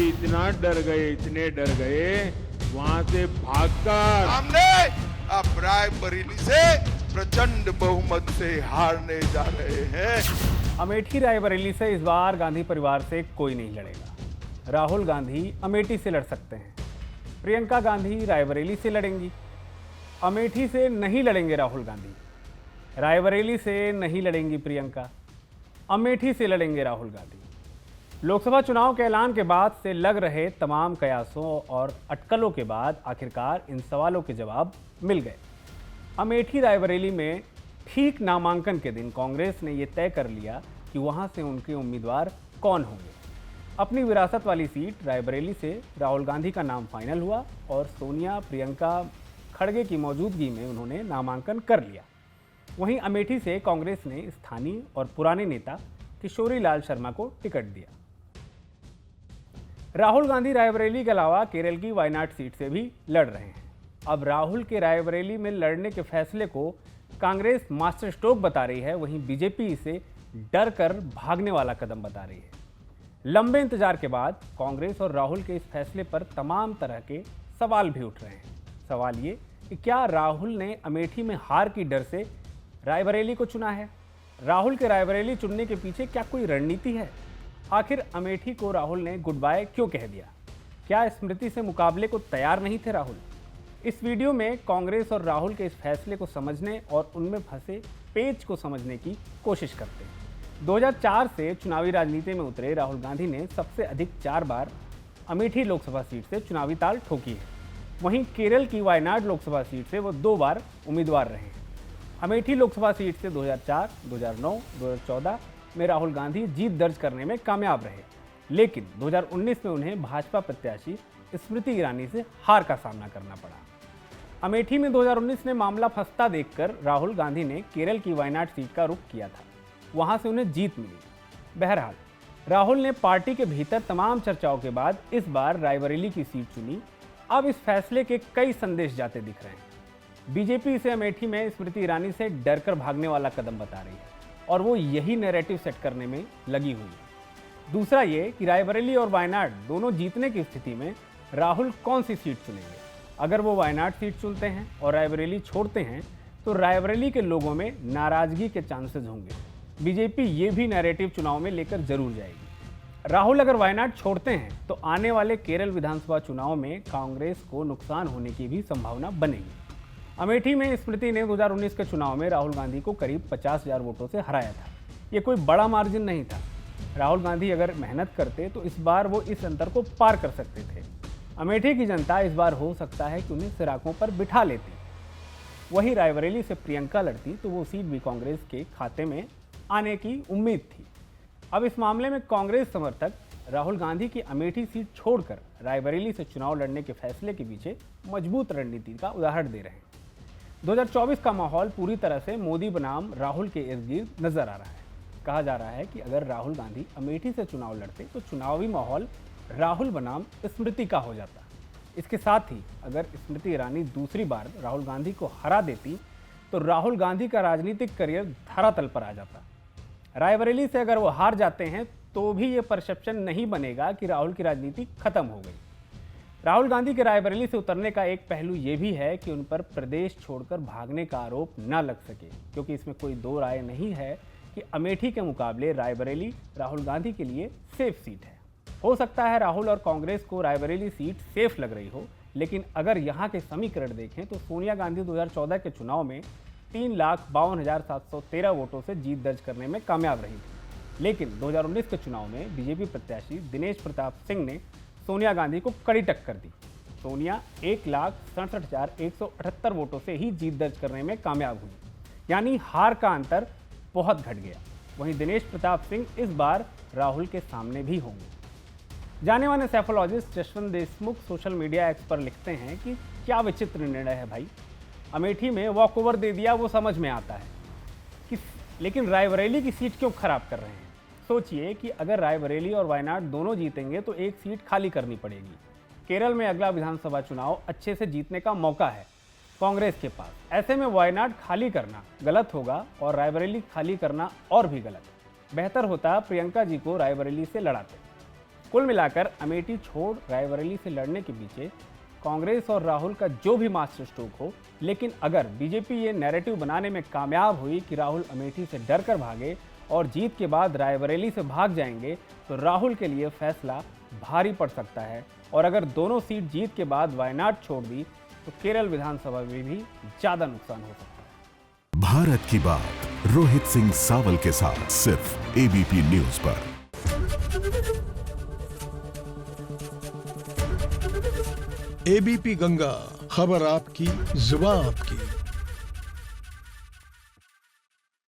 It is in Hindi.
इतना डर गए, इतने डर गए, वहां से भागकर हमने अब रायबरेली से प्रचंड बहुमत से हारने जा रहे हैं। अमेठी रायबरेली से इस बार गांधी परिवार से कोई नहीं लड़ेगा। राहुल गांधी अमेठी से लड़ सकते हैं, प्रियंका गांधी रायबरेली से लड़ेंगी। अमेठी से नहीं लड़ेंगे राहुल गांधी, रायबरेली से नहीं लड़ेंगी प्रियंका, अमेठी से लड़ेंगे राहुल गांधी। लोकसभा चुनाव के ऐलान के बाद से लग रहे तमाम कयासों और अटकलों के बाद आखिरकार इन सवालों के जवाब मिल गए। अमेठी रायबरेली में ठीक नामांकन के दिन कांग्रेस ने यह तय कर लिया कि वहां से उनके उम्मीदवार कौन होंगे। अपनी विरासत वाली सीट रायबरेली से राहुल गांधी का नाम फाइनल हुआ और सोनिया प्रियंका खड़गे की मौजूदगी में उन्होंने नामांकन कर लिया। वहीं अमेठी से कांग्रेस ने स्थानीय और पुराने नेता किशोरी लाल शर्मा को टिकट दिया। राहुल गांधी रायबरेली के अलावा केरल की वायनाड सीट से भी लड़ रहे हैं। अब राहुल के रायबरेली में लड़ने के फैसले को कांग्रेस मास्टर स्ट्रोक बता रही है, वहीं बीजेपी इसे डर कर भागने वाला कदम बता रही है। लंबे इंतजार के बाद कांग्रेस और राहुल के इस फैसले पर तमाम तरह के सवाल भी उठ रहे हैं। सवाल ये कि क्या राहुल ने अमेठी में हार की डर से रायबरेली को चुना है? राहुल के रायबरेली चुनने के पीछे क्या कोई रणनीति है? आखिर अमेठी को राहुल ने गुड बाय क्यों कह दिया? क्या स्मृति से मुकाबले को तैयार नहीं थे राहुल? इस वीडियो में कांग्रेस और राहुल के इस फैसले को समझने और उनमें फंसे पेच को समझने की कोशिश करते हैं। 2004 से चुनावी राजनीति में उतरे राहुल गांधी ने सबसे अधिक 4 बार अमेठी लोकसभा सीट से चुनावी ताल ठोकी है। वहीं केरल की वायनाड लोकसभा सीट से वो 2 बार उम्मीदवार रहे हैं। अमेठी लोकसभा सीट से 2004, 2009, 2014 में राहुल गांधी जीत दर्ज करने में कामयाब रहे, लेकिन 2019 में उन्हें भाजपा प्रत्याशी स्मृति ईरानी से हार का सामना करना पड़ा। अमेठी में 2019 में मामला फंसता देखकर राहुल गांधी ने केरल की वायनाड सीट का रुख किया था, वहां से उन्हें जीत मिली। बहरहाल राहुल ने पार्टी के भीतर तमाम चर्चाओं के बाद इस बार रायबरेली की सीट चुनी। अब इस फैसले के कई संदेश जाते दिख रहे हैं। बीजेपी इसे अमेठी में स्मृति ईरानी से डरकर भागने वाला कदम बता रही है और वो यही नैरेटिव सेट करने में लगी हुई है। दूसरा ये कि रायबरेली और वायनाड दोनों जीतने की स्थिति में राहुल कौन सी सीट चुनेंगे। अगर वो वायनाड सीट चुनते हैं और रायबरेली छोड़ते हैं तो रायबरेली के लोगों में नाराजगी के चांसेस होंगे। बीजेपी ये भी नैरेटिव चुनाव में लेकर जरूर जाएगी। राहुल अगर वायनाड छोड़ते हैं तो आने वाले केरल विधानसभा चुनाव में कांग्रेस को नुकसान होने की भी संभावना बनेगी। अमेठी में स्मृति ने 2019 के चुनाव में राहुल गांधी को करीब 50,000 वोटों से हराया था। ये कोई बड़ा मार्जिन नहीं था। राहुल गांधी अगर मेहनत करते तो इस बार वो इस अंतर को पार कर सकते थे। अमेठी की जनता इस बार हो सकता है कि उन्हें सिराकों पर बिठा लेती। वही रायबरेली से प्रियंका लड़ती तो वो सीट भी कांग्रेस के खाते में आने की उम्मीद थी। अब इस मामले में कांग्रेस समर्थक राहुल गांधी की अमेठी सीट छोड़कर रायबरेली से चुनाव लड़ने के फैसले के पीछे मजबूत रणनीति का उदाहरण दे रहे हैं। 2024 का माहौल पूरी तरह से मोदी बनाम राहुल के इर्द गिर्द नजर आ रहा है। कहा जा रहा है कि अगर राहुल गांधी अमेठी से चुनाव लड़ते तो चुनावी माहौल राहुल बनाम स्मृति का हो जाता। इसके साथ ही अगर स्मृति ईरानी दूसरी बार राहुल गांधी को हरा देती तो राहुल गांधी का राजनीतिक करियर धरातल पर आ जाता। रायबरेली से अगर वो हार जाते हैं तो भी ये परसेप्शन नहीं बनेगा कि राहुल की राजनीति खत्म हो गई। राहुल गांधी के रायबरेली से उतरने का एक पहलू ये भी है कि उन पर प्रदेश छोड़कर भागने का आरोप न लग सके, क्योंकि इसमें कोई दो राय नहीं है कि अमेठी के मुकाबले रायबरेली राहुल गांधी के लिए सेफ सीट है। हो सकता है राहुल और कांग्रेस को रायबरेली सीट सेफ लग रही हो, लेकिन अगर यहाँ के समीकरण देखें तो सोनिया गांधी 2014 के चुनाव में 3,52,713 वोटों से जीत दर्ज करने में कामयाब रही थी, लेकिन 2019 के चुनाव में बीजेपी प्रत्याशी दिनेश प्रताप सिंह ने सोनिया गांधी को कड़ी टक्कर दी। सोनिया 1,67,178 वोटों से ही जीत दर्ज करने में कामयाब हुई, यानी हार का अंतर बहुत घट गया। वहीं दिनेश प्रताप सिंह इस बार राहुल के सामने भी होंगे। जाने माने psephologist Jaswant Deshmukh social media x पर लिखते हैं कि क्या विचित्र निर्णय है भाई, अमेठी में वॉक ओवर दे दिया वो समझ में आता है कि, लेकिन रायबरेली की सीट क्यों खराब कर रहे हैं। सोचिए कि अगर रायबरेली और वायनाड दोनों जीतेंगे तो एक सीट खाली करनी पड़ेगी। केरल में अगला विधानसभा चुनाव अच्छे से जीतने का मौका है कांग्रेस के पास। ऐसे में वायनाड खाली करना गलत होगा और रायबरेली खाली करना और भी गलत। बेहतर होता प्रियंका जी को रायबरेली से लड़ाते। कुल मिलाकर अमेठी छोड़ रायबरेली से लड़ने के पीछे कांग्रेस और राहुल का जो भी मास्टर स्ट्रोक हो, लेकिन अगर बीजेपी ये नैरेटिव बनाने में कामयाब हुई कि राहुल अमेठी से डर कर भागे और जीत के बाद रायबरेली से भाग जाएंगे, तो राहुल के लिए फैसला भारी पड़ सकता है। और अगर दोनों सीट जीत के बाद वायनाड छोड़ दी तो केरल विधानसभा में भी ज्यादा नुकसान हो सकता है। भारत की बात रोहित सिंह सावल के साथ सिर्फ एबीपी न्यूज पर। एबीपी गंगा, खबर आपकी, जुबान आपकी।